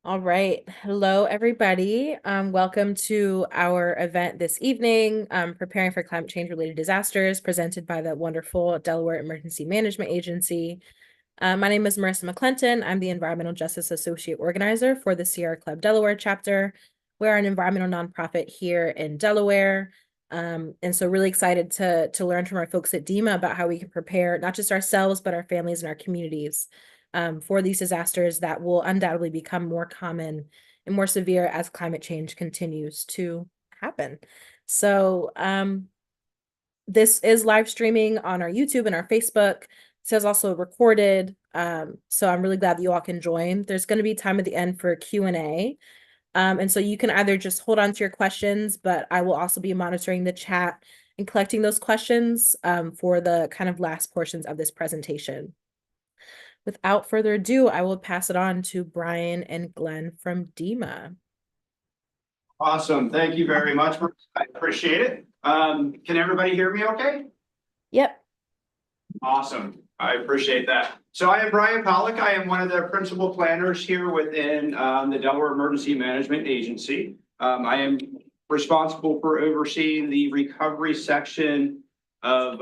All right. Hello, everybody. Welcome to our event this evening, Preparing for Climate Change Related Disasters, presented by the wonderful Delaware Emergency Management Agency. My name is Marissa McClinton. I'm the Environmental Justice Associate Organizer for the Sierra Club Delaware chapter. We're an environmental nonprofit here in Delaware. And so really excited to learn from our folks at DEEMA about how we can prepare not just ourselves, but our families and our communities for these disasters that will undoubtedly become more common and more severe as climate change continues to happen. So this is live streaming on our YouTube and our Facebook. It is also recorded. So I'm really glad that you all can join. There's going to be time at the end for Q&A. And so you can either just hold on to your questions, but I will also be monitoring the chat and collecting those questions for the kind of last portions of this presentation. Without further ado, I will pass it on to Brian and Glenn from DEEMA. Awesome. Thank you very much. I appreciate it. Can everybody hear me okay? Yep. Awesome. I appreciate that. So I am Brian Pollock. I am one of the principal planners here within the Delaware Emergency Management Agency. I am responsible for overseeing the recovery section of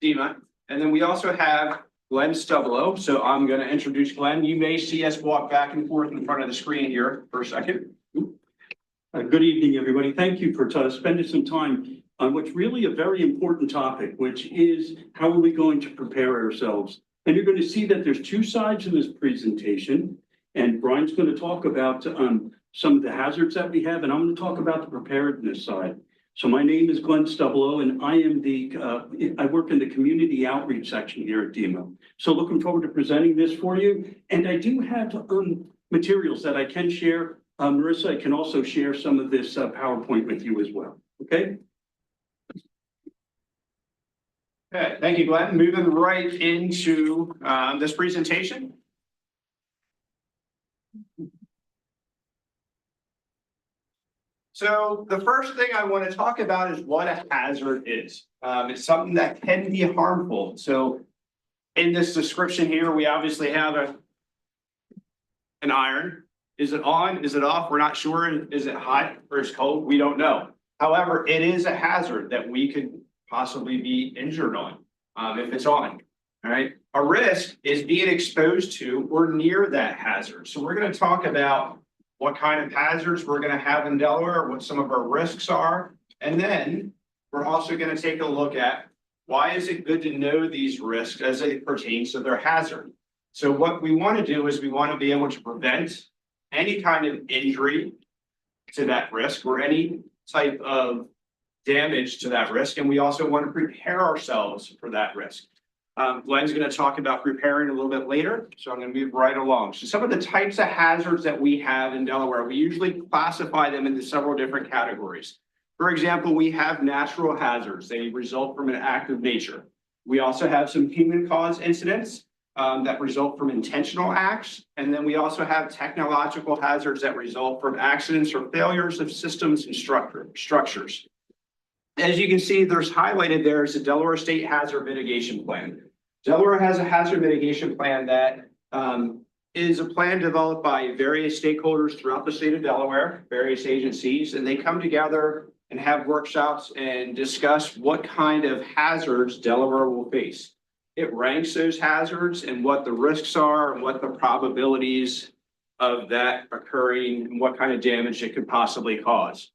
DEEMA. And then we also have Glenn Stubbelow. So I'm going to introduce Glenn. You may see us walk back and forth in front of the screen here for a second. Good evening, everybody. Thank you for spending some time on what's really a very important topic, which is how are we going to prepare ourselves? And you're going to see that there's two sides in this presentation. And Brian's going to talk about some of the hazards that we have, and I'm going to talk about the preparedness side. So my name is Glenn Stubbelow, and I am I work in the community outreach section here at DEEMA. So looking forward to presenting this for you. And I do have materials that I can share. Marissa, I can also share some of this PowerPoint with you as well. Okay. Okay. Thank you, Glenn. Moving right into this presentation. So the first thing I want to talk about is what a hazard is. It's something that can be harmful. So in this description here, we obviously have an iron. Is it on? Is it off? We're not sure. Is it hot or is it cold? We don't know. However, it is a hazard that we could possibly be injured on if it's on. All right. A risk is being exposed to or near that hazard. So we're going to talk about what kind of hazards we're going to have in Delaware, what some of our risks are. And then we're also going to take a look at why is it good to know these risks as it pertains to their hazard. So what we want to do is we want to be able to prevent any kind of injury to that risk or any type of damage to that risk. And we also want to prepare ourselves for that risk. Glenn's going to talk about preparing a little bit later, so I'm going to move right along. So some of the types of hazards that we have in Delaware, we usually classify them into several different categories. For example, we have natural hazards. They result from an act of nature. We also have some human-caused incidents that result from intentional acts. And then we also have technological hazards that result from accidents or failures of systems and structures. As you can see, there's highlighted there is a Delaware State Hazard Mitigation Plan. Delaware has a hazard mitigation plan that is a plan developed by various stakeholders throughout the state of Delaware, various agencies, and they come together and have workshops and discuss what kind of hazards Delaware will face. It ranks those hazards and what the risks are and what the probabilities of that occurring and what kind of damage it could possibly cause.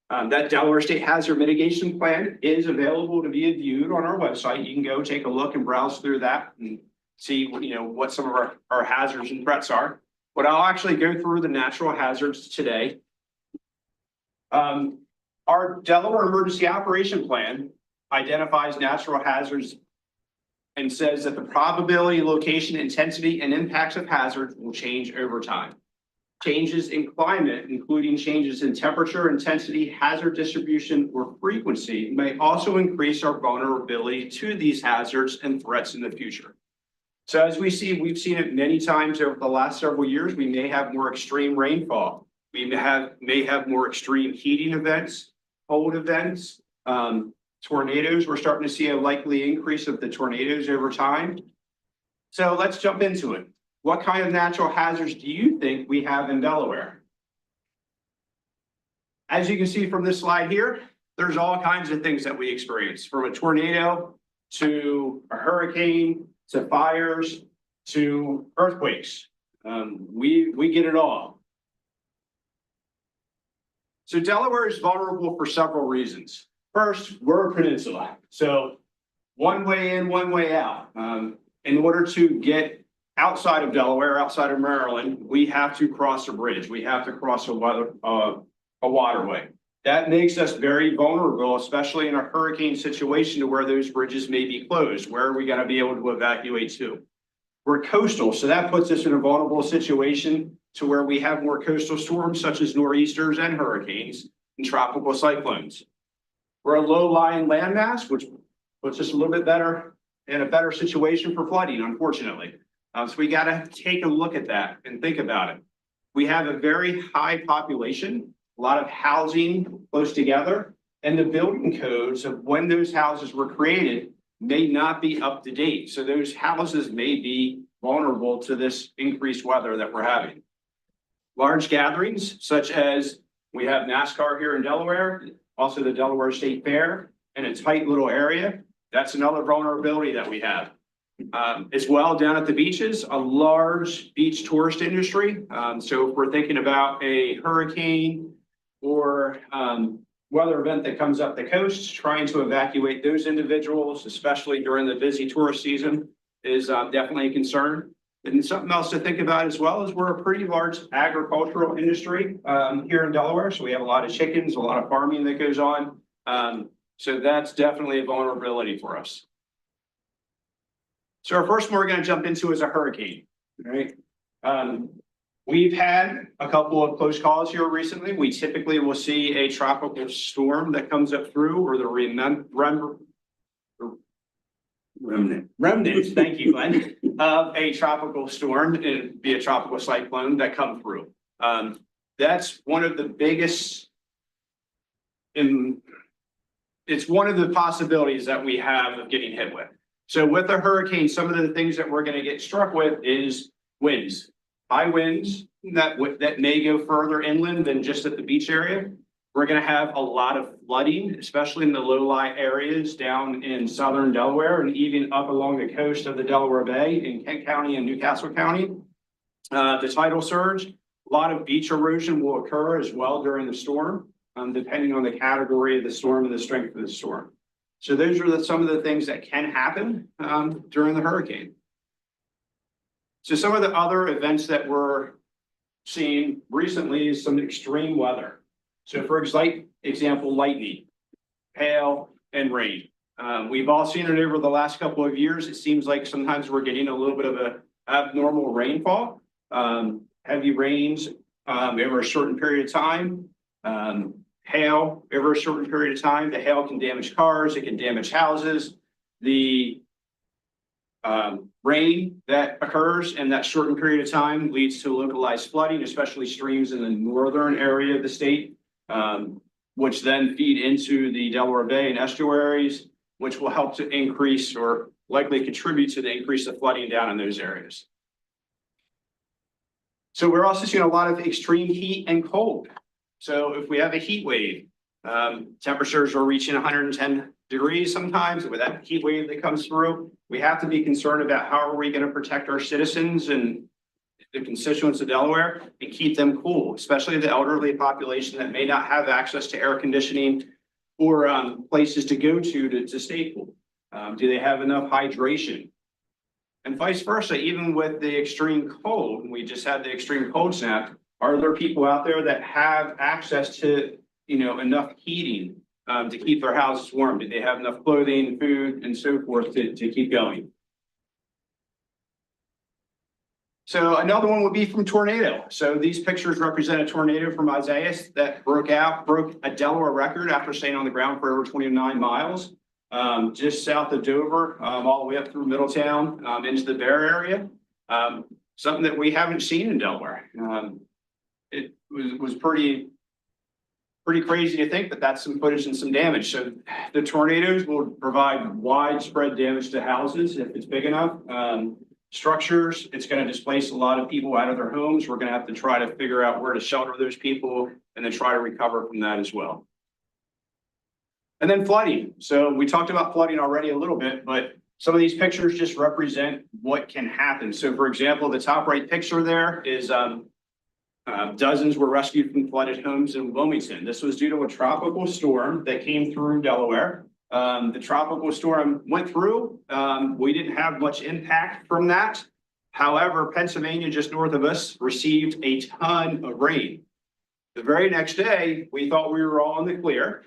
That Delaware State Hazard Mitigation Plan is available to be viewed on our website. You can go take a look and browse through that and see what some of our hazards and threats are. But I'll actually go through the natural hazards today. Our Delaware Emergency Operation Plan identifies natural hazards and says that the probability, location, intensity, and impacts of hazards will change over time. Changes in climate, including changes in temperature, intensity, hazard distribution, or frequency, may also increase our vulnerability to these hazards and threats in the future. So as we've seen it many times over the last several years, we may have more extreme rainfall. We may have more extreme heating events, cold events, tornadoes. We're starting to see a likely increase of the tornadoes over time. So let's jump into it. what kind of natural hazards do you think we have in Delaware? As you can see from this slide here, there's all kinds of things that we experience, from a tornado to a hurricane to fires to earthquakes. We get it all. So Delaware is vulnerable for several reasons. First, we're a peninsula, so one way in, one way out. In order to get outside of Delaware, outside of Maryland, we have to cross a bridge. We have to cross a waterway. That makes us very vulnerable, especially in a hurricane situation, to where those bridges may be closed. Where are we going to be able to evacuate to? We're coastal, so that puts us in a vulnerable situation to where we have more coastal storms such as nor'easters and hurricanes and tropical cyclones. We're a low-lying landmass, which puts us a little bit better in a better situation for flooding, unfortunately. So we got to take a look at that and think about it. We have a very high population, a lot of housing close together, and the building codes of when those houses were created may not be up to date. So those houses may be vulnerable to this increased weather that we're having. Large gatherings, such as we have NASCAR here in Delaware, also the Delaware State Fair, in a tight little area. That's another vulnerability that we have. As well, down at the beaches, a large beach tourist industry. So if we're thinking about a hurricane or weather event that comes up the coast, trying to evacuate those individuals, especially during the busy tourist season, is definitely a concern. And something else to think about as well is we're a pretty large agricultural industry here in Delaware. So we have a lot of chickens, a lot of farming that goes on. So that's definitely a vulnerability for us. So our first one we're going to jump into is a hurricane, right? We've had a couple of close calls here recently. We typically will see a tropical storm that comes up through, or the remnants, thank you, Glenn, of a tropical storm, and be a tropical cyclone that come through. That's one of the biggest, it's one of the possibilities that we have of getting hit with. So with a hurricane, some of the things that we're going to get struck with is winds, high winds that may go further inland than just at the beach area. We're going to have a lot of flooding, especially in the low-lying areas down in southern Delaware and even up along the coast of the Delaware Bay in Kent County and Newcastle County. The tidal surge, a lot of beach erosion will occur as well during the storm, depending on the category of the storm and the strength of the storm. So those are some of the things that can happen during the hurricane. So some of the other events that we're seeing recently is some extreme weather. So for example, lightning, hail, and rain. We've all seen it over the last couple of years. It seems like sometimes we're getting a little bit of an abnormal rainfall, heavy rains over a certain period of time, hail over a certain period of time. The hail can damage cars, it can damage houses. The rain that occurs in that shortened period of time leads to localized flooding, especially streams in the northern area of the state, which then feed into the Delaware Bay and estuaries, which will help to increase or likely contribute to the increase of flooding down in those areas. So we're also seeing a lot of extreme heat and cold. So if we have a heat wave, temperatures are reaching 110 degrees sometimes. With that heat wave that comes through, we have to be concerned about how are we going to protect our citizens and the constituents of Delaware and keep them cool, especially the elderly population that may not have access to air conditioning or places to go to stay cool. Do they have enough hydration? And vice versa, even with the extreme cold, and we just had the extreme cold snap, are there people out there that have access to, enough heating to keep their houses warm? Do they have enough clothing, food, and so forth to keep going? So another one would be from tornado. So these pictures represent a tornado from Isaias that broke a Delaware record after staying on the ground for over 29 miles, just south of Dover, all the way up through Middletown, into the Bear area. Something that we haven't seen in Delaware. It was pretty crazy to think, but that's some footage and some damage. So the tornadoes will provide widespread damage to houses if it's big enough. structures. It's going to displace a lot of people out of their homes. We're going to have to try to figure out where to shelter those people and then try to recover from that as well. And then flooding. So we talked about flooding already a little bit, but some of these pictures just represent what can happen. So for example, the top right picture there is dozens were rescued from flooded homes in Wilmington. This was due to a tropical storm that came through Delaware. The tropical storm went through. We didn't have much impact from that. However, Pennsylvania, just north of us, received a ton of rain. The very next day, we thought we were all in the clear.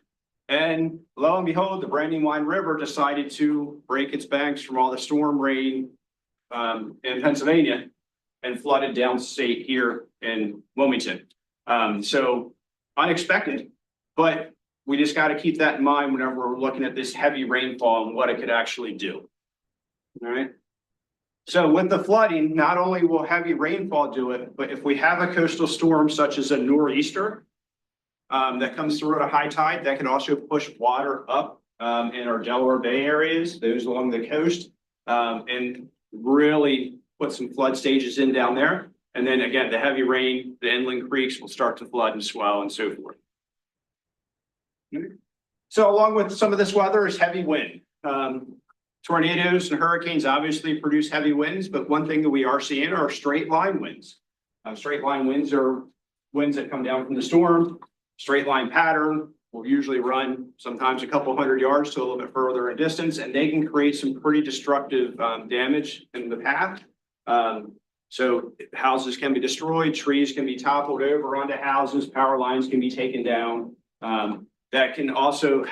And lo and behold, the Brandywine River decided to break its banks from all the storm rain in Pennsylvania and flooded downstate here in Wilmington. So unexpected, but we just got to keep that in mind whenever we're looking at this heavy rainfall and what it could actually do. All right. So with the flooding, not only will heavy rainfall do it, but if we have a coastal storm such as a nor'easter that comes through at a high tide, that can also push water up in our Delaware Bay areas, those along the coast, and really put some flood stages in down there. And then again, the heavy rain, the inland creeks will start to flood and swell and so forth. So along with some of this weather is heavy wind. Tornadoes and hurricanes obviously produce heavy winds, but one thing that we are seeing are straight line winds. Straight line winds are winds that come down from the storm. Straight line pattern will usually run sometimes a couple hundred yards to a little bit further in distance, and they can create some pretty destructive damage in the path. So houses can be destroyed, trees can be toppled over onto houses, power lines can be taken down. That can also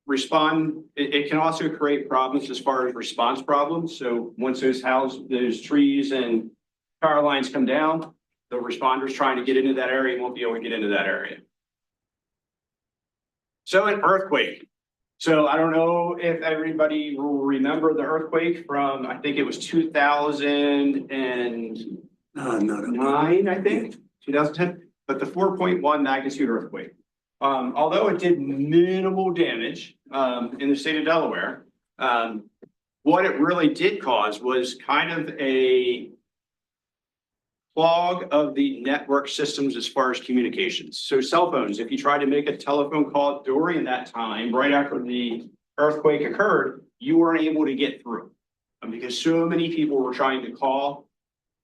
respond. It can also create problems as far as response problems. So once those trees and power lines come down, the responders trying to get into that area won't be able to get into that area. So an earthquake. So I don't know if everybody will remember the earthquake from, I think it was 2009, I think, 2010, but the 4.1 magnitude earthquake. Although it did minimal damage in the state of Delaware, what it really did cause was kind of a clog of the network systems as far as communications. So cell phones, if you tried to make a telephone call during that time, right after the earthquake occurred, you weren't able to get through because so many people were trying to call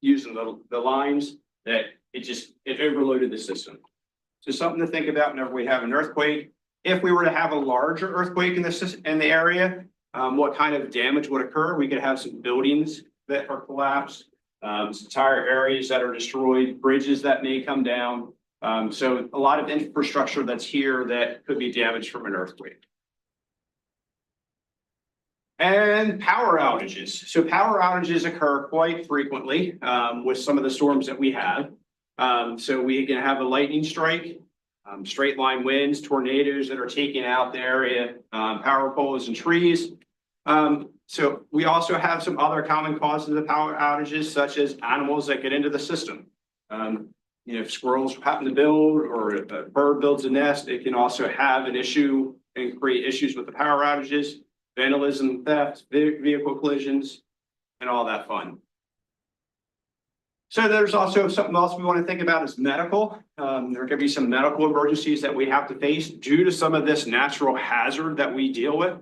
using the lines that it overloaded the system. So something to think about whenever we have an earthquake. If we were to have a larger earthquake in the area, what kind of damage would occur? We could have some buildings that are collapsed, some entire areas that are destroyed, bridges that may come down. So a lot of infrastructure that's here that could be damaged from an earthquake. And power outages. So power outages occur quite frequently with some of the storms that we have. So we can have a lightning strike, straight line winds, tornadoes that are taking out the area, power poles and trees. So we also have some other common causes of power outages, such as animals that get into the system. If squirrels happen to build or if a bird builds a nest, it can also have an issue and create issues with the power outages, vandalism, theft, vehicle collisions, and all that fun. So there's also something else we want to think about is medical. There could be some medical emergencies that we have to face due to some of this natural hazard that we deal with.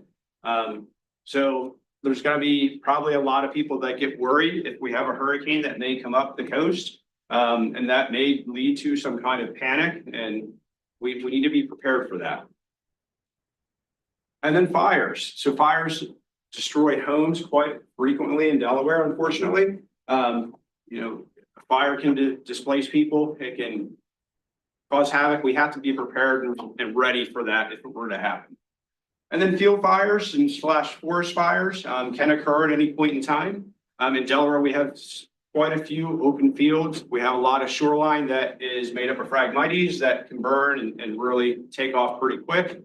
So there's going to be probably a lot of people that get worried if we have a hurricane that may come up the coast, and that may lead to some kind of panic, and we need to be prepared for that. And then fires. So fires destroy homes quite frequently in Delaware, unfortunately. A fire can displace people. It can cause havoc. We have to be prepared and ready for that if it were to happen. And then field fires and /forest fires can occur at any point in time. In Delaware, we have quite a few open fields. We have a lot of shoreline that is made up of phragmites that can burn and really take off pretty quick.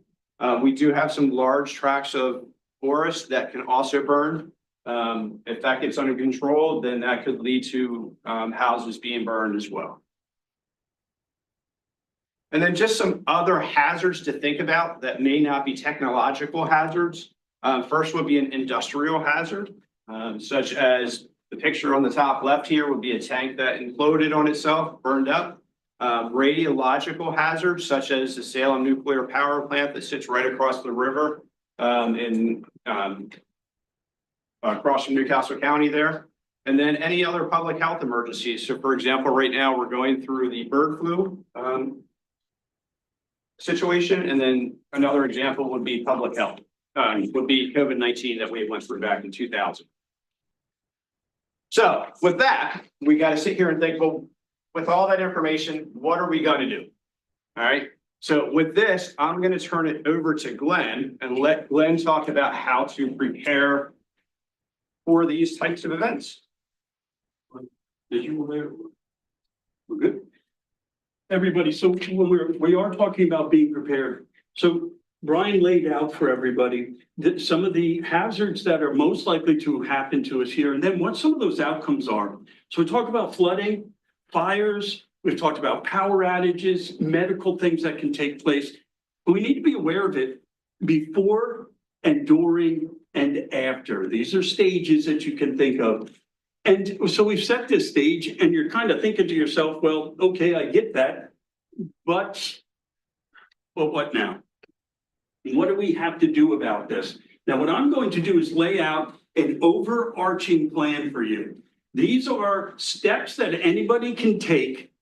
We do have some large tracts of forest that can also burn. If that gets under control, then that could lead to houses being burned as well. And then just some other hazards to think about that may not be technological hazards. First would be an industrial hazard. such as the picture on the top left here would be a tank that imploded on itself, burned up. Radiological hazards such as the Salem nuclear power plant that sits right across the river across from Newcastle County there. And then any other public health emergencies. So for example, right now we're going through the bird flu situation. And then another example would be public health, would be COVID-19 that we went through back in 2000. So with that, we got to sit here and think, well, with all that information, what are we going to do? All right. So with this, I'm going to turn it over to Glenn and let Glenn talk about how to prepare for these types of events. We're good. Everybody, so when we are talking about being prepared. So Brian laid out for everybody that some of the hazards that are most likely to happen to us here, and then what some of those outcomes are. So we talk about flooding, fires, we've talked about power outages, medical things that can take place. But we need to be aware of it before and during and after. These are stages that you can think of. And so we've set this stage and you're kind of thinking to yourself, well, okay, I get that, but what now? What do we have to do about this? Now, what I'm going to do is lay out an overarching plan for you. These are steps that anybody can take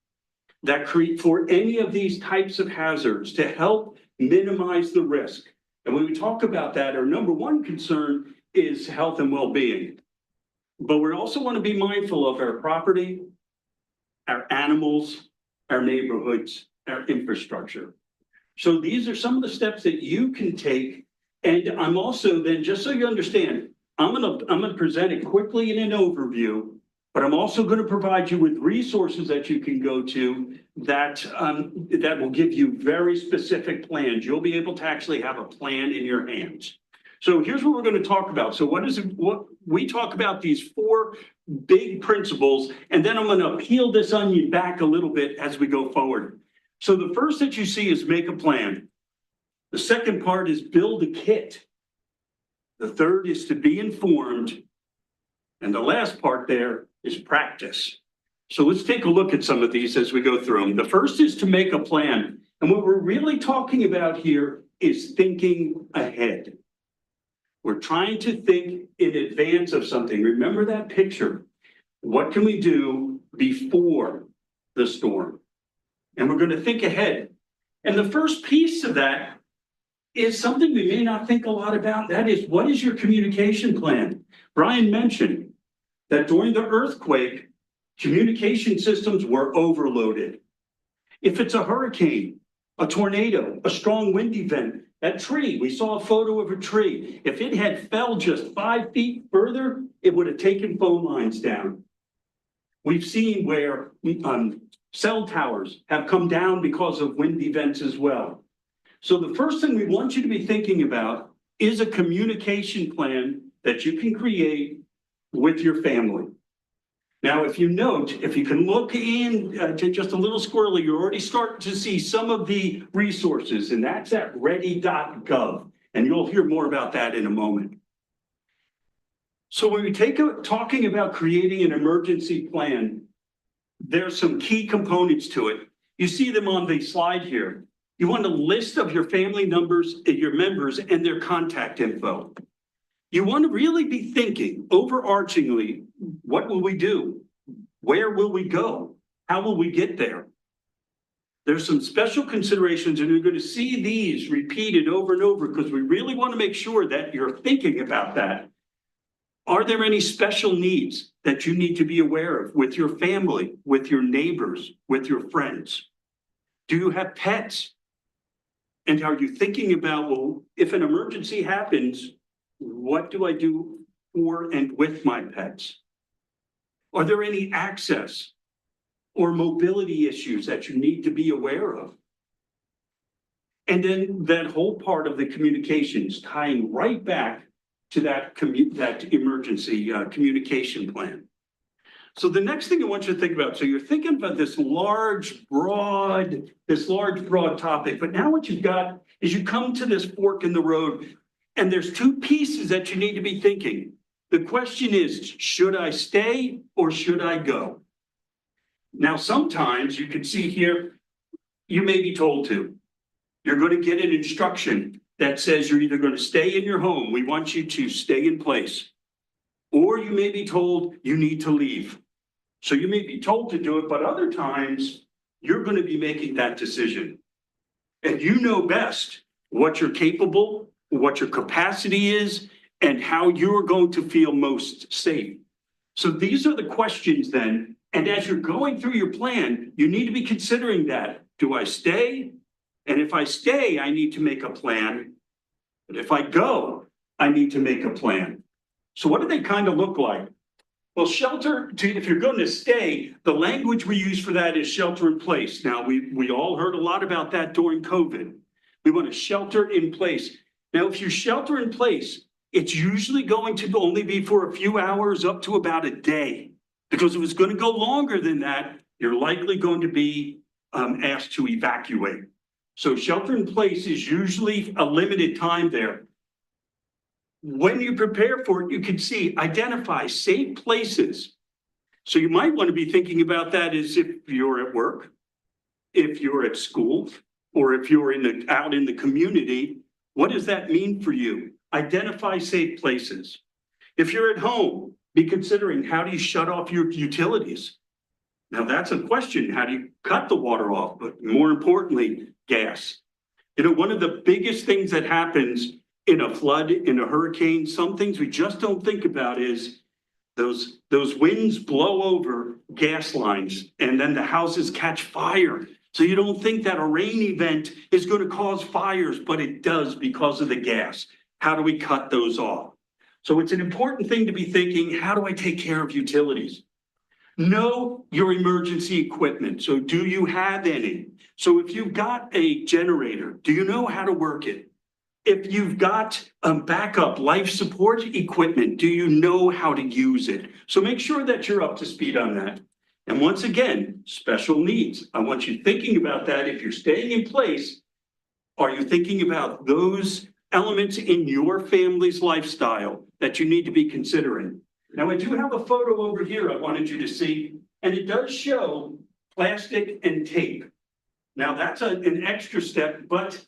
that create for any of these types of hazards to help minimize the risk. And when we talk about that, our number one concern is health and well-being. But we also want to be mindful of our property, our animals, our neighborhoods, our infrastructure. So these are some of the steps that you can take. And I'm also then, just so you understand, I'm gonna present it quickly in an overview, but I'm also going to provide you with resources that you can go to that that will give you very specific plans. You'll be able to actually have a plan in your hands. So here's what we're going to talk about. So what we talk about these four big principles, and then I'm going to peel this onion back a little bit as we go forward. So the first that you see is make a plan. The second part is build a kit. The third is to be informed. And the last part there is practice. So let's take a look at some of these as we go through them. The first is to make a plan. And what we're really talking about here is thinking ahead. We're trying to think in advance of something. Remember that picture. What can we do before the storm? And we're going to think ahead. And the first piece of that is something we may not think a lot about. That is, what is your communication plan? Brian mentioned that during the earthquake, communication systems were overloaded. If it's a hurricane, a tornado, a strong wind event, that tree, we saw a photo of a tree. If it had fell just 5 feet further, it would have taken phone lines down. We've seen where cell towers have come down because of wind events as well. So the first thing we want you to be thinking about is a communication plan that you can create with your family. Now, if you note, if you can look in to just a little squirrely, you're already starting to see some of the resources, and that's at ready.gov. And you'll hear more about that in a moment. So when we talking about creating an emergency plan, there's some key components to it. You see them on the slide here. You want a list of your family members and their contact info. You want to really be thinking overarchingly, what will we do? Where will we go? How will we get there? There's some special considerations, and you're going to see these repeated over and over because we really want to make sure that you're thinking about that. Are there any special needs that you need to be aware of with your family, with your neighbors, with your friends? Do you have pets? And are you thinking about, well, if an emergency happens, what do I do for and with my pets? Are there any access or mobility issues that you need to be aware of? And then that whole part of the communications tying right back to that emergency communication plan. So the next thing I want you to think about, so you're thinking about this large, broad topic, but now what you've got is you come to this fork in the road, and there's two pieces that you need to be thinking. The question is, should I stay or should I go? Now, sometimes you can see here, you may be told to. You're going to get an instruction that says you're either going to stay in your home. We want you to stay in place. Or you may be told you need to leave. So you may be told to do it, but other times you're going to be making that decision. And you know best what you're capable, what your capacity is, and how you're going to feel most safe. So these are the questions then. And as you're going through your plan, you need to be considering that. Do I stay? And if I stay, I need to make a plan. But if I go, I need to make a plan. So what do they kind of look like? Well, if you're going to stay, the language we use for that is shelter in place. Now, we all heard a lot about that during COVID. We want to shelter in place. Now, if you shelter in place, it's usually going to only be for a few hours up to about a day. Because if it's going to go longer than that, you're likely going to be asked to evacuate. So shelter in place is usually a limited time there. When you prepare for it, you can see, identify safe places. So you might want to be thinking about that as if you're at work, if you're at school, or if you're out in the community. What does that mean for you? Identify safe places. If you're at home, be considering, how do you shut off your utilities? Now that's a question. How do you cut the water off? But more importantly, gas. You know, one of the biggest things that happens in a flood, in a hurricane, some things we just don't think about is those winds blow over gas lines and then the houses catch fire. So you don't think that a rain event is going to cause fires, but it does because of the gas. How do we cut those off? So it's an important thing to be thinking, how do I take care of utilities? Know your emergency equipment. So do you have any? So if you've got a generator, do you know how to work it? If you've got backup life support equipment, do you know how to use it? So make sure that you're up to speed on that. And once again, special needs. I want you thinking about that. If you're staying in place, are you thinking about those elements in your family's lifestyle that you need to be considering? Now, I do have a photo over here I wanted you to see, and it does show plastic and tape. Now, that's an extra step, but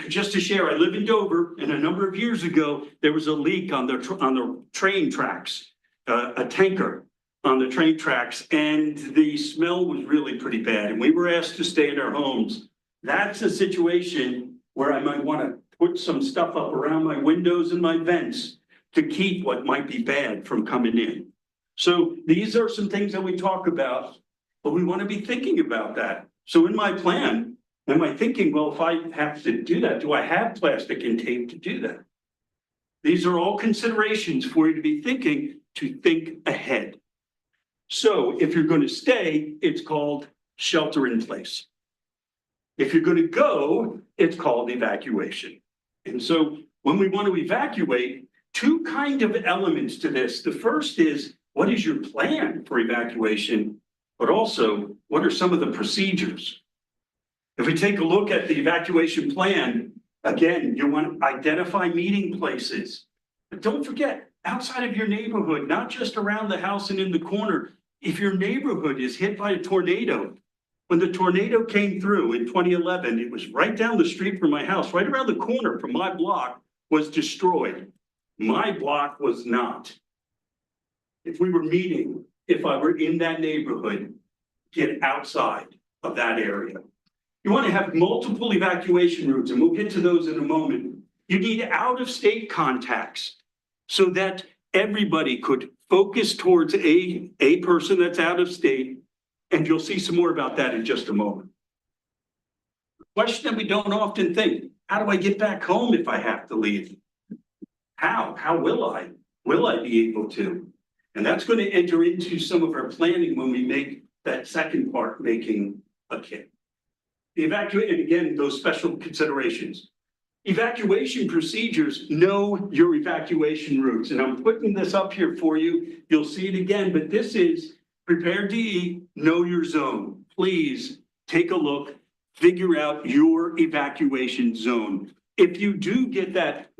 just to share, I live in Dover, and a number of years ago, there was a leak on the train tracks, a tanker on the train tracks, and the smell was really pretty bad, and we were asked to stay in our homes. That's a situation where I might want to put some stuff up around my windows and my vents to keep what might be bad from coming in. So these are some things that we talk about, but we want to be thinking about that. So in my plan, am I thinking, well, if I have to do that, do I have plastic and tape to do that? These are all considerations for you to be thinking, to think ahead. So if you're going to stay, it's called shelter in place. If you're going to go, it's called evacuation. And so when we want to evacuate, two kind of elements to this. The first is, what is your plan for evacuation? But also, what are some of the procedures? If we take a look at the evacuation plan, again, you want to identify meeting places. But don't forget, outside of your neighborhood, not just around the house and in the corner, if your neighborhood is hit by a tornado, when the tornado came through in 2011, it was right down the street from my house, right around the corner from my block was destroyed. My block was not. If we were meeting, if I were in that neighborhood, get outside of that area. You want to have multiple evacuation routes, and we'll get to those in a moment. You need out-of-state contacts so that everybody could focus towards a person that's out of state, and you'll see some more about that in just a moment. The question that we don't often think, how do I get back home if I have to leave? How will I? Will I be able to? And that's going to enter into some of our planning when we make that second part, making a kit. The evacuation, and again, those special considerations. Evacuation procedures, know your evacuation routes. And I'm putting this up here for you. You'll see it again, but this is Prepared DE, know your zone. Please take a look, figure out your evacuation zone. If you do get that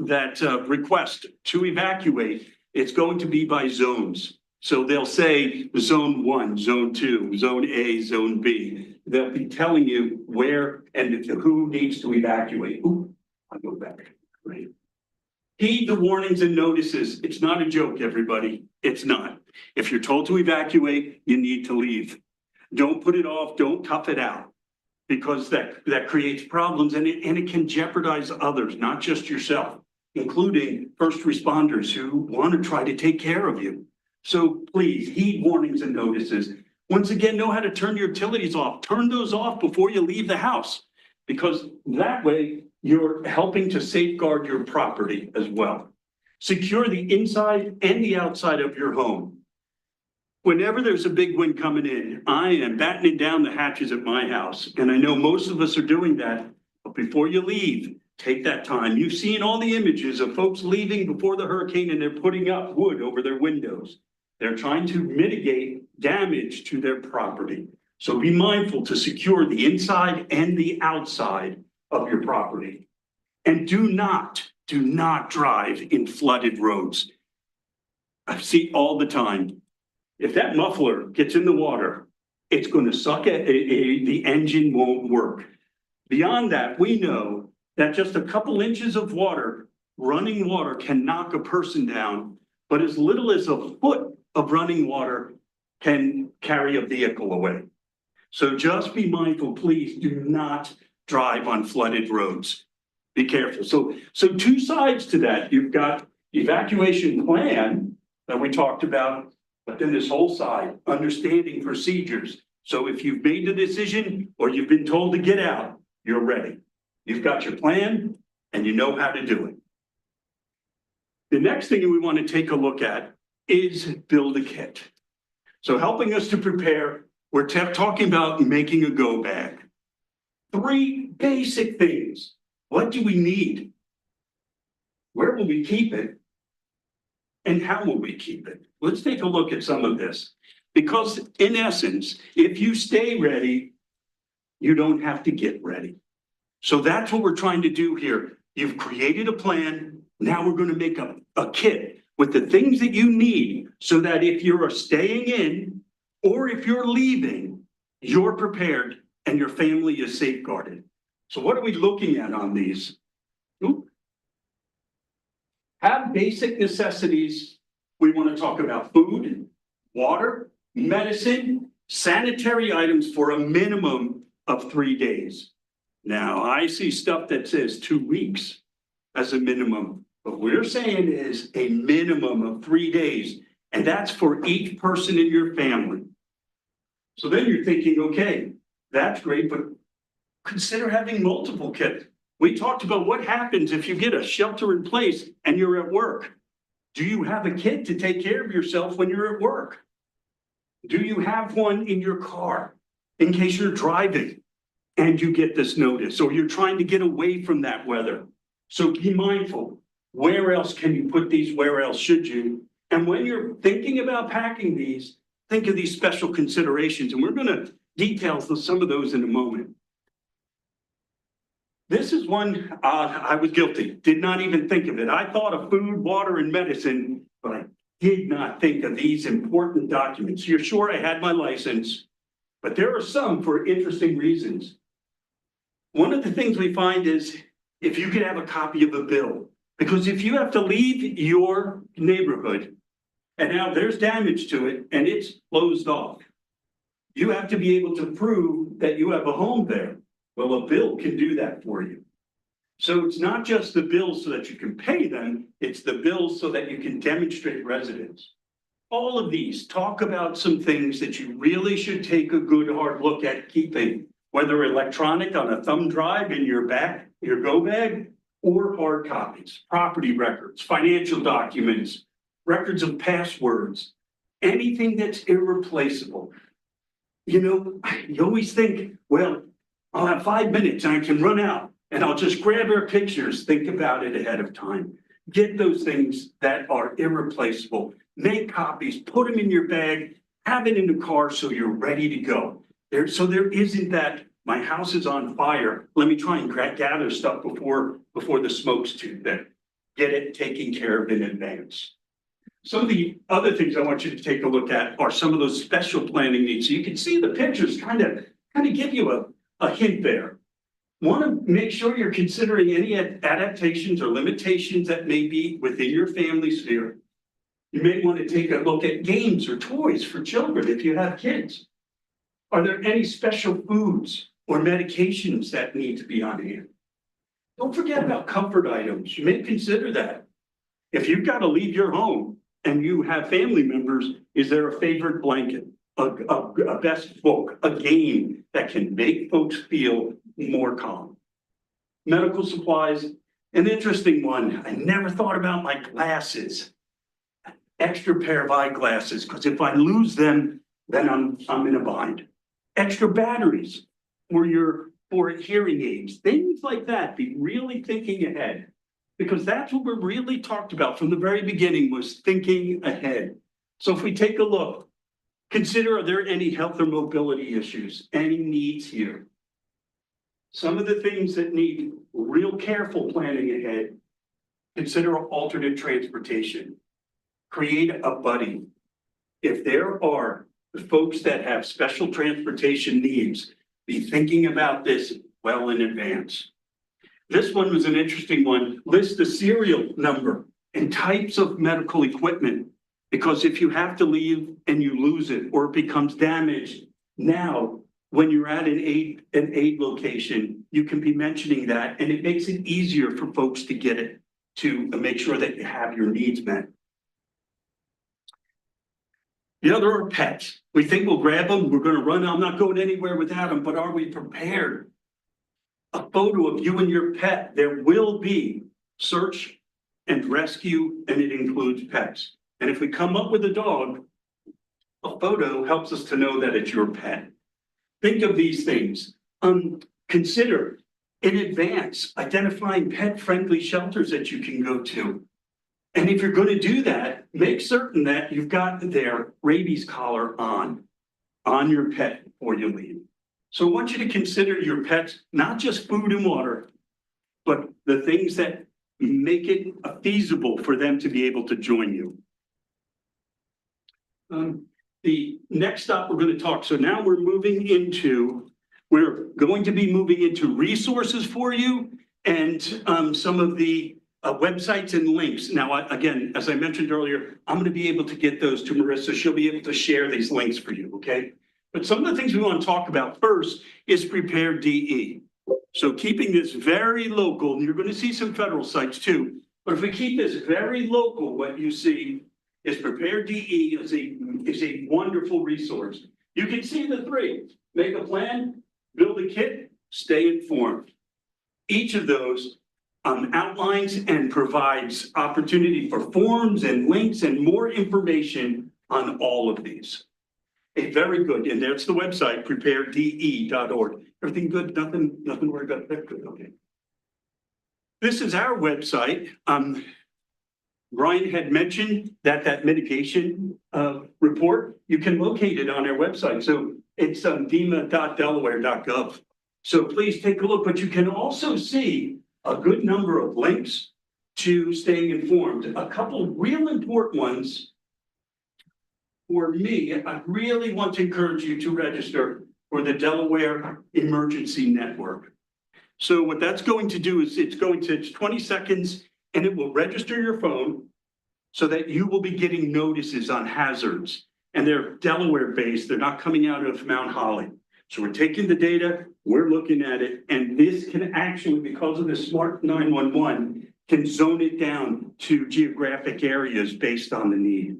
request to evacuate, It's going to be by zones. So they'll say zone 1, zone 2, zone A, zone B. They'll be telling you where and who needs to evacuate. Ooh, I'll go back. Right. Heed the warnings and notices. It's not a joke, everybody. It's not. If you're told to evacuate, you need to leave. Don't put it off. Don't tough it out, because that creates problems, and it can jeopardize others, not just yourself, including first responders who want to try to take care of you. So please heed warnings and notices. Once again, know how to turn your utilities off. Turn those off before you leave the house, because that way you're helping to safeguard your property as well. Secure the inside and the outside of your home. Whenever there's a big wind coming in, I am battening down the hatches at my house, and I know most of us are doing that. But before you leave, take that time. You've seen all the images of folks leaving before the hurricane, and they're putting up wood over their windows. They're trying to mitigate damage to their property. So be mindful to secure the inside and the outside of your property. And do not drive in flooded roads. I see all the time. If that muffler gets in the water, it's going to suck at the engine won't work. Beyond that, we know that just a couple inches of water, running water, can knock a person down, but as little as a foot of running water can carry a vehicle away. So just be mindful, please do not drive on flooded roads. Be careful. So two sides to that. You've got evacuation plan that we talked about, but then this whole side, understanding procedures. So if you've made the decision or you've been told to get out, you're ready. You've got your plan and you know how to do it. The next thing we want to take a look at is build a kit. So helping us to prepare, we're talking about making a go bag. 3 basic things. What do we need? Where will we keep it? And how will we keep it? Let's take a look at some of this. Because in essence, if you stay ready, you don't have to get ready. So that's what we're trying to do here. You've created a plan. Now we're going to make a kit with the things that you need so that if you're staying in or if you're leaving, you're prepared and your family is safeguarded. So what are we looking at on these? Have basic necessities. We want to talk about food, water, medicine, sanitary items for a minimum of 3 days. Now, I see stuff that says 2 weeks as a minimum. What we're saying is a minimum of 3 days, and that's for each person in your family. So then you're thinking, okay, that's great, but consider having multiple kits. We talked about what happens if you get a shelter in place and you're at work. Do you have a kit to take care of yourself when you're at work? Do you have one in your car in case you're driving and you get this notice, or you're trying to get away from that weather? So be mindful. Where else can you put these? Where else should you? And when you're thinking about packing these, think of these special considerations. And we're going to detail some of those in a moment. This is one I was guilty, did not even think of it. I thought of food, water, and medicine, but I did not think of these important documents. You're sure I had my license, but there are some for interesting reasons. One of the things we find is if you could have a copy of a bill, because if you have to leave your neighborhood and now there's damage to it and it's closed off, you have to be able to prove that you have a home there. Well, a bill can do that for you. So it's not just the bills so that you can pay them, it's the bills so that you can demonstrate residence. All of these talk about some things that you really should take a good hard look at keeping, whether electronic on a thumb drive in your go bag, or hard copies, property records, financial documents, records of passwords, anything that's irreplaceable. You know, you always think, well, I'll have 5 minutes and I can run out and I'll just grab our pictures. Think about it ahead of time. Get those things that are irreplaceable. Make copies, put them in your bag, have it in the car so you're ready to go. So there isn't that, my house is on fire. Let me try and gather stuff before the smoke's too thick. Get it taken care of in advance. Some of the other things I want you to take a look at are some of those special planning needs. So you can see the pictures kind of give you a hint there. Want to make sure you're considering any adaptations or limitations that may be within your family sphere. You may want to take a look at games or toys for children if you have kids. Are there any special foods or medications that need to be on hand? Don't forget about comfort items. You may consider that. If you've got to leave your home and you have family members, is there a favorite blanket, a best book, a game that can make folks feel more calm? Medical supplies, an interesting one. I never thought about my glasses. Extra pair of eyeglasses, because if I lose them, then I'm in a bind. Extra batteries for hearing aids, things like that. Be really thinking ahead, because that's what we're really talked about from the very beginning, was thinking ahead. So if we take a look, consider, are there any health or mobility issues, any needs here? Some of the things that need real careful planning ahead, consider alternate transportation. Create a buddy. If there are folks that have special transportation needs, be thinking about this well in advance. This one was an interesting one. List the serial number and types of medical equipment, because if you have to leave and you lose it or it becomes damaged, now when you're at an aid location, you can be mentioning that, and it makes it easier for folks to get it, to make sure that you have your needs met. The other are pets. We think we'll grab them, we're going to run. I'm not going anywhere without them, but are we prepared? A photo of you and your pet. There will be search and rescue, and it includes pets. And if we come up with a dog, a photo helps us to know that it's your pet. Think of these things. Consider in advance identifying pet-friendly shelters that you can go to. And if you're going to do that, make certain that you've got their rabies collar on your pet before you leave. So I want you to consider your pets, not just food and water, but the things that make it feasible for them to be able to join you. The next stop we're going to talk, so now we're going to be moving into resources for you, and some of the websites and links. Now, again, as I mentioned earlier, I'm going to be able to get those to Marissa. She'll be able to share these links for you, okay? But some of the things we want to talk about first is Prepare DE. So keeping this very local, and you're going to see some federal sites too, but if we keep this very local, what you see is Prepare DE is a wonderful resource. You can see the three: make a plan, build a kit, stay informed. Each of those outlines and provides opportunity for forms and links and more information on all of these. A very good, and there's the website, preparede.org. Everything good? Nothing worried about that? Good, okay. This is our website. Ryan had mentioned that mitigation report, you can locate it on our website. So it's DEEMA.delaware.gov. So please take a look, but you can also see a good number of links to staying informed. A couple of real important ones for me. I really want to encourage you to register for the Delaware Emergency Network. So what that's going to do is it's 20 seconds, and it will register your phone so that you will be getting notices on hazards. And they're Delaware based. They're not coming out of Mount Holly. So we're taking the data, we're looking at it, and this can actually, because of the Smart 911, can zone it down to geographic areas based on the need.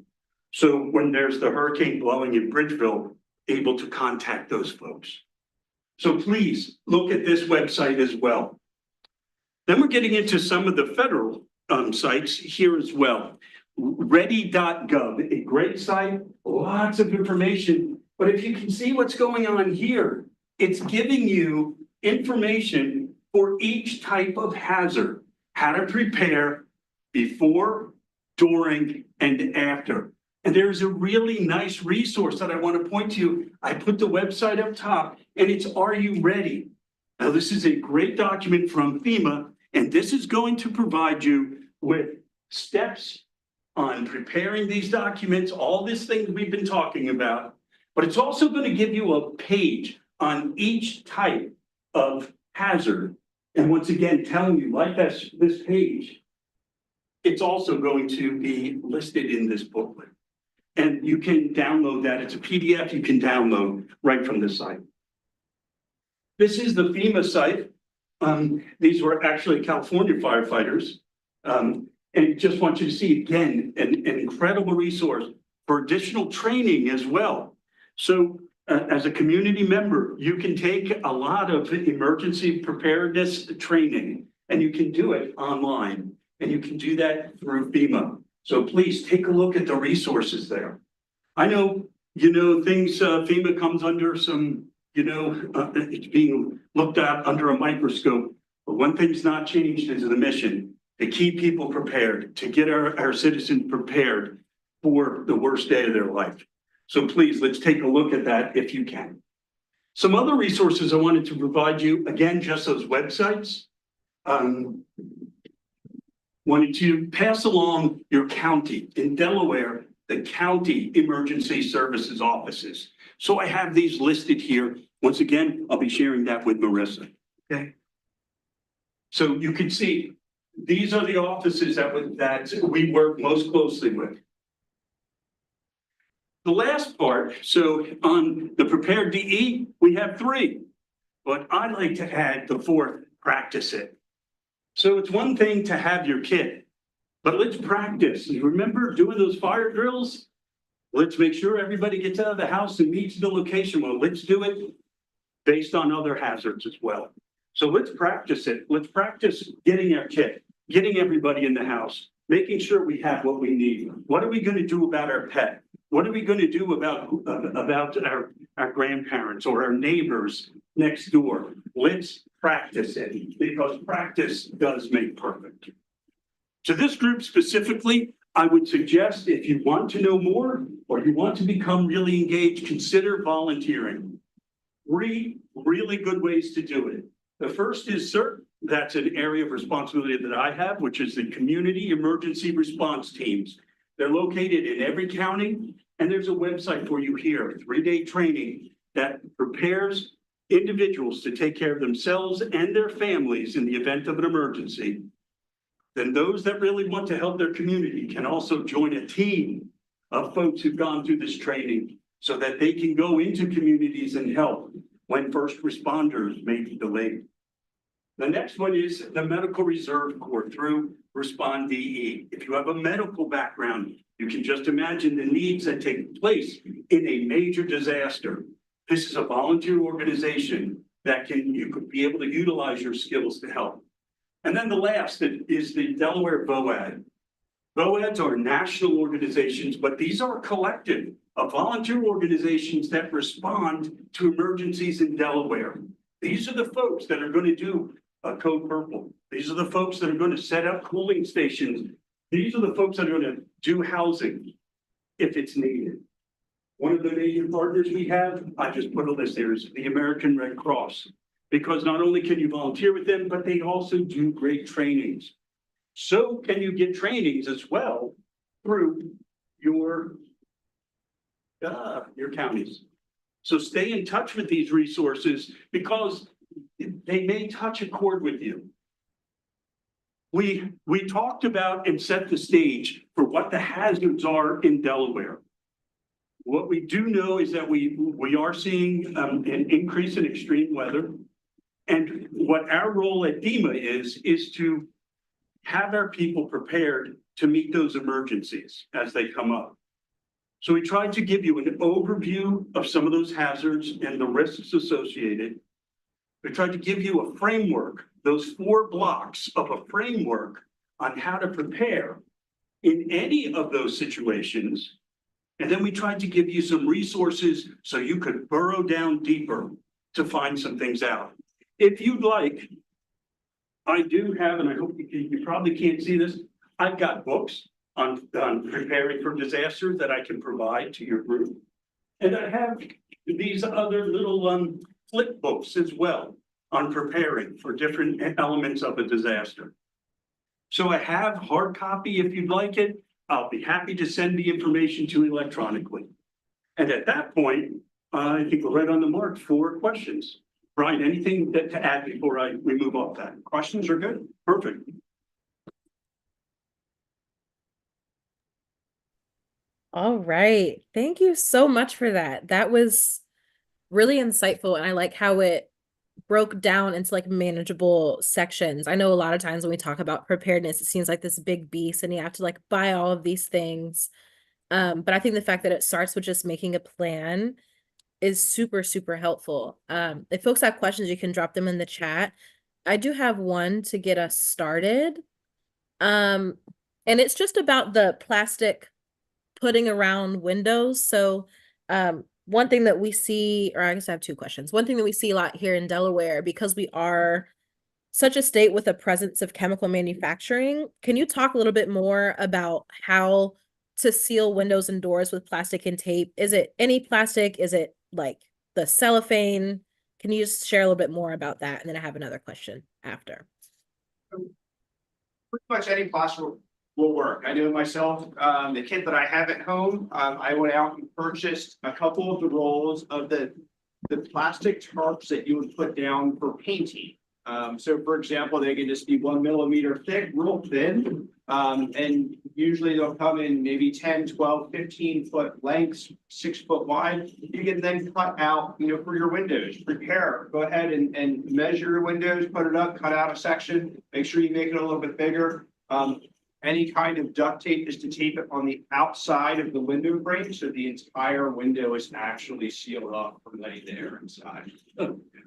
So when there's the hurricane blowing in Bridgeville, able to contact those folks. So please look at this website as well. Then we're getting into some of the federal sites here as well. Ready.gov, a great site, lots of information. But if you can see what's going on here, it's giving you information for each type of hazard, how to prepare before, during, and after. And there's a really nice resource that I want to point to you. I put the website up top, and it's Are You Ready? Now, this is a great document from FEMA, and this is going to provide you with steps on preparing these documents, all these things we've been talking about. But it's also going to give you a page on each type of hazard. And once again, telling you, like this page, it's also going to be listed in this booklet. And you can download that. It's a PDF you can download right from the site. This is the FEMA site. These were actually California firefighters. And just want you to see, again, an incredible resource for additional training as well. So as a community member, you can take a lot of emergency preparedness training, and you can do it online, and you can do that through FEMA. So please take a look at the resources there. I know, things, FEMA comes under some, it's being looked at under a microscope. But one thing's not changed is the mission to keep people prepared, to get our citizens prepared for the worst day of their life. So please, let's take a look at that if you can. Some other resources I wanted to provide you, again, just those websites. Wanted to pass along your county. In Delaware, the county emergency services offices. So I have these listed here. Once again, I'll be sharing that with Marissa, okay? So you can see, these are the offices that we work most closely with. The last part, so on the Prepared DE, we have 3, but I'd like to add the 4th, practice it. So it's one thing to have your kit, but let's practice. You remember doing those fire drills? Let's make sure everybody gets out of the house and meets the location. Well, let's do it based on other hazards as well. So let's practice it. Let's practice getting our kit, getting everybody in the house, making sure we have what we need. What are we going to do about our pet? What are we going to do about our grandparents or our neighbors next door? Let's practice it, because practice does make perfect. To this group specifically, I would suggest, if you want to know more or you want to become really engaged, consider volunteering. 3 really good ways to do it. The first is CERT. That's an area of responsibility that I have, which is the Community Emergency Response Teams. They're located in every county, and there's a website for you here, 3-day training that prepares individuals to take care of themselves and their families in the event of an emergency. Then those that really want to help their community can also join a team of folks who've gone through this training so that they can go into communities and help when first responders may be delayed. The next one is the Medical Reserve Corps through Respond DE. If you have a medical background, you can just imagine the needs that take place in a major disaster. This is a volunteer organization that you could be able to utilize your skills to help. And then the last is the Delaware VOAD. VOADs are national organizations, but these are a collective of volunteer organizations that respond to emergencies in Delaware. These are the folks that are going to do Code Purple. These are the folks that are going to set up cooling stations. These are the folks that are going to do housing if it's needed. One of the major partners we have, I just put a list there, is the American Red Cross, because not only can you volunteer with them, but they also do great trainings. So can you get trainings as well through your counties. So stay in touch with these resources because they may touch a chord with you. We talked about and set the stage for what the hazards are in Delaware. What we do know is that we are seeing an increase in extreme weather. And what our role at DEEMA is to have our people prepared to meet those emergencies as they come up. So we tried to give you an overview of some of those hazards and the risks associated. We tried to give you a framework, those 4 blocks of a framework on how to prepare in any of those situations. And then we tried to give you some resources so you could burrow down deeper to find some things out. If you'd like, I do have, and I hope you probably can't see this, I've got books on preparing for disaster that I can provide to your group. And I have these other little flip books as well on preparing for different elements of a disaster. So I have hard copy if you'd like it, I'll be happy to send the information to you electronically. And at that point, I think we're right on the mark for questions. Brian, anything to add before we move off that? Questions are good. Perfect. All right. Thank you so much for that. That was really insightful. And I like how it broke down into like manageable sections. I know a lot of times when we talk about preparedness, it seems like this big beast and you have to like buy all of these things. But I think the fact that it starts with just making a plan is super, super helpful. If folks have questions, you can drop them in the chat. I do have one to get us started. And it's just about the plastic putting around windows. So, one thing that we see, or I guess I have two questions. One thing that we see a lot here in Delaware, because we are such a state with a presence of chemical manufacturing, can you talk a little bit more about how to seal windows and doors with plastic and tape? Is it any plastic? Is it like the cellophane? Can you just share a little bit more about that? And then I have another question after. Pretty much any plastic will work. I know myself, the kit that I have at home, I went out and purchased a couple of the rolls of the plastic tarps that you would put down for painting. So for example, they can just be 1 millimeter thick, real thin. And usually they'll come in maybe 10, 12, 15-foot lengths, 6 foot wide. You can then cut out, for your windows, prepare, go ahead and measure your windows, put it up, cut out a section, make sure you make it a little bit bigger. Any kind of duct tape is to tape it on the outside of the window frame, so the entire window is actually sealed up from letting the air inside.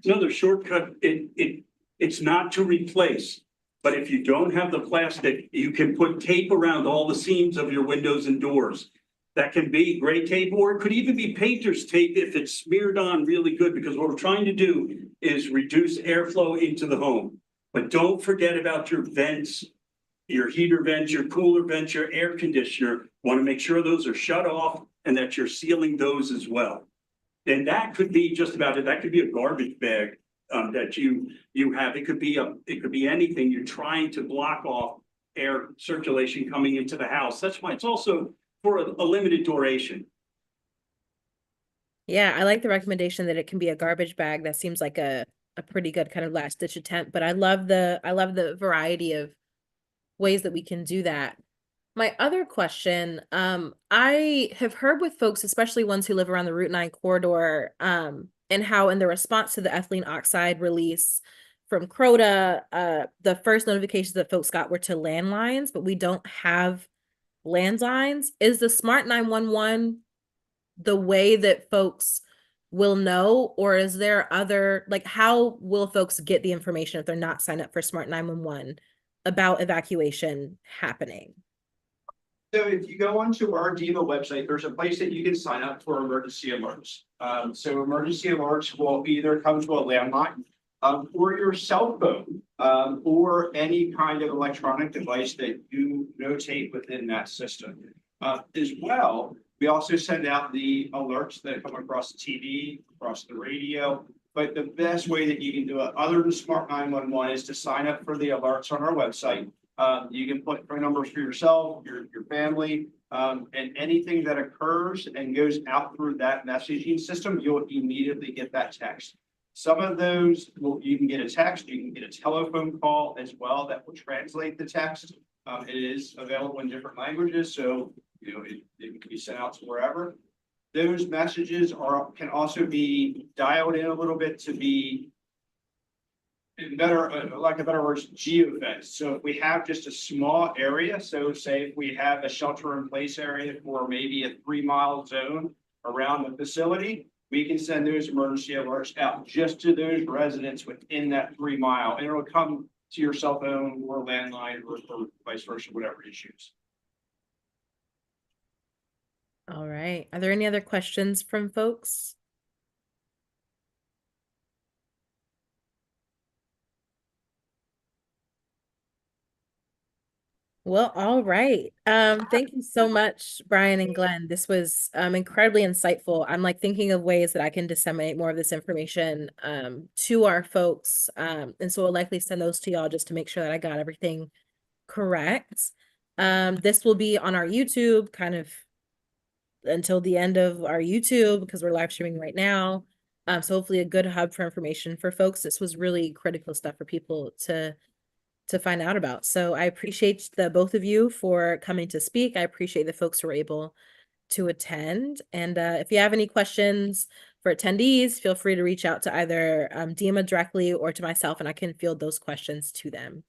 Another shortcut, it's not to replace, but if you don't have the plastic, you can put tape around all the seams of your windows and doors. That can be gray tape, or it could even be painter's tape if it's smeared on really good, because what we're trying to do is reduce airflow into the home. But don't forget about your vents, your heater vents, your cooler vents, your air conditioner. Want to make sure those are shut off and that you're sealing those as well. And that could be just about it. That could be a garbage bag that you have. It could be anything. You're trying to block off air circulation coming into the house. That's why it's also for a limited duration. Yeah, I like the recommendation that it can be a garbage bag. That seems like a pretty good kind of last ditch attempt, but I love the variety of ways that we can do that. My other question, I have heard with folks, especially ones who live around the Route 9 corridor, and how in the response to the ethylene oxide release from CROTA, the first notifications that folks got were to landlines, but we don't have landlines. Is the Smart 911 the way that folks will know, or is there other, like, how will folks get the information if they're not signed up for Smart 911 about evacuation happening? So if you go onto our DEEMA website, there's a place that you can sign up for emergency alerts. So emergency alerts will either come to a landline or your cell phone or any kind of electronic device that you notate within that system. As well, we also send out the alerts that come across the TV, across the radio. But the best way that you can do it, other than Smart 911, is to sign up for the alerts on our website. You can put phone numbers for yourself, your family, and anything that occurs and goes out through that messaging system, you'll immediately get that text. Some of those, you can get a text, you can get a telephone call as well that will translate the text. It is available in different languages, so it can be sent out to wherever. Those messages can also be dialed in a little bit to be better, like a better words, geofence. So if we have just a small area, so say if we have a shelter in place area for maybe a 3-mile zone around the facility, we can send those emergency alerts out just to those residents within that 3 mile, and it'll come to your cell phone or landline or vice versa, whatever you choose. All right. Are there any other questions from folks? Well, all right. Thank you so much, Brian and Glenn. This was incredibly insightful. I'm like thinking of ways that I can disseminate more of this information to our folks. And so I'll likely send those to y'all just to make sure that I got everything correct. This will be on our YouTube kind of until the end of our YouTube because we're live streaming right now. So hopefully a good hub for information for folks. This was really critical stuff for people to find out about. So I appreciate the both of you for coming to speak. I appreciate the folks who were able to attend. And if you have any questions for attendees, feel free to reach out to either DEEMA directly or to myself, and I can field those questions to them.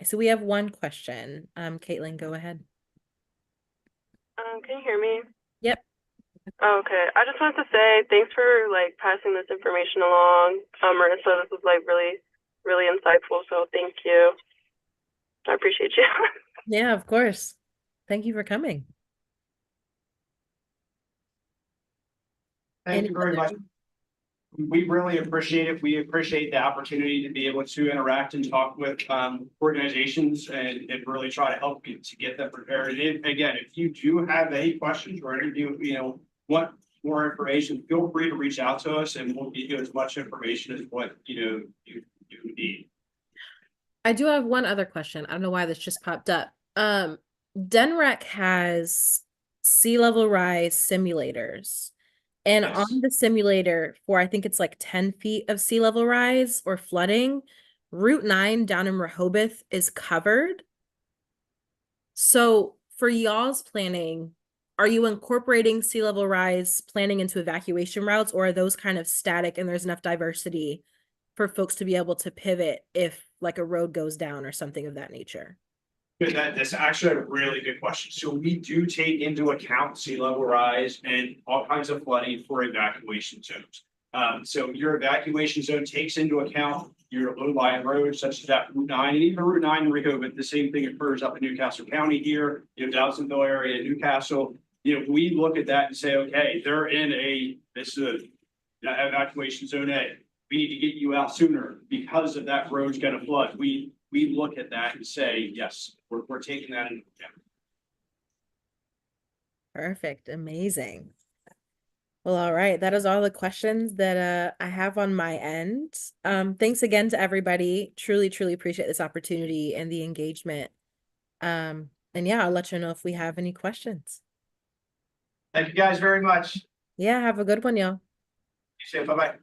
So we have one question. Caitlin, go ahead. Can you hear me? Yep. Okay. I just wanted to say thanks for like passing this information along. Marissa, this was like really, really insightful. So thank you. I appreciate you. Yeah, of course. Thank you for coming. Thank you very much. We really appreciate it. We appreciate the opportunity to be able to interact and talk with organizations and really try to help you to get them prepared. And again, if you do have any questions or any want more information, feel free to reach out to us and we'll give you as much information as what you need. I do have one other question. I don't know why this just popped up. DNREC has sea level rise simulators. And Yes. on the simulator for, I think it's like 10 feet of sea level rise or flooding, Route 9 down in Rehoboth is covered. So for y'all's planning, are you incorporating sea level rise planning into evacuation routes, or are those kind of static and there's enough diversity for folks to be able to pivot if like a road goes down or something of that nature? Good, that's actually a really good question. So we do take into account sea level rise and all kinds of flooding for evacuation zones. So your evacuation zone takes into account your low-lying roads such as that Route 9 and even Route 9 in Rehoboth. The same thing occurs up in Newcastle County here, Dowsonville area, Newcastle. We look at that and say, okay, they're in this is a evacuation zone A. We need to get you out sooner because of that road's going to flood. We look at that and say, yes, we're taking that into account. Perfect. Amazing. Well, all right. That is all the questions that I have on my end. Thanks again to everybody. Truly, truly appreciate this opportunity and the engagement. And yeah, I'll let you know if we have any questions. Thank you guys very much. Yeah, have a good one, y'all. You say bye-bye.